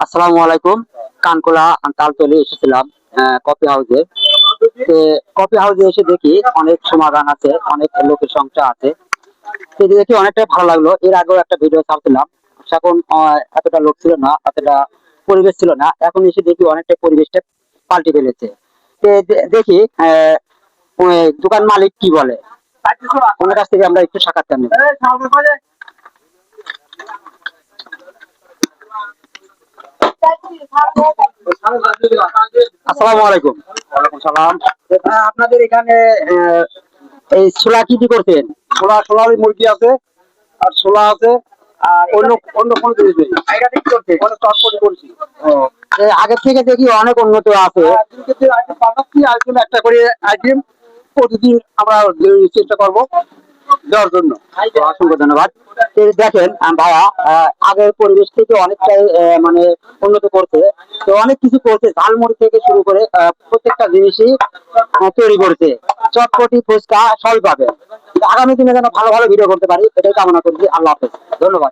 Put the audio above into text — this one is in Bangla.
আসসালামু আলাইকুম। কানকোলা তালতলি এসেছিলাম কফি হাউসে। কফি হাউসে এসে দেখি অনেক সমাধান আছে, অনেক লোকের সংখ্যা আছে। তো দেখি অনেকটাই ভালো লাগলো। এর আগেও একটা ভিডিও ছাড়ছিলাম, এখন এতটা লোক ছিল না, এতটা পরিবেশ ছিল না। এখন এসে দেখি অনেকটা পরিবেশটা পাল্টে ফেলেছে। দেখি ওই দোকান মালিক কি বলে, ওনার কাছ থেকে আমরা একটু সাক্ষাৎকার নেব। আসসালামু আলাইকুম। ওয়ালাইকুম সালাম। আপনাদের এখানে এই ছোলা কি কি করছেন? সোনালী মুরগি আছে, আর ছোলা আছে, আর অন্য অন্য কোনো জিনিস নেই। অনেক চটপটি করছি। ও, আগের থেকে দেখি অনেক উন্নত আছে। আজকে আইটেম পাঠাচ্ছি, আইটেম একটা করে আইটেম প্রতিদিন আমরা চেষ্টা করবো দেওয়ার জন্য। অসংখ্য ধন্যবাদ। দেখেন ভাইয়া আগের পরিবেশ থেকে অনেকটাই মানে উন্নত করছে। তো অনেক কিছু করছে, ঝালমুড়ি থেকে শুরু করে প্রত্যেকটা জিনিসই তৈরি করছে। চটপটি ফুচকা সবই পাবে। আগামী দিনে যেন ভালো ভালো ভিডিও করতে পারি, এটাই কামনা করছি। আল্লাহ হাফেজ, ধন্যবাদ।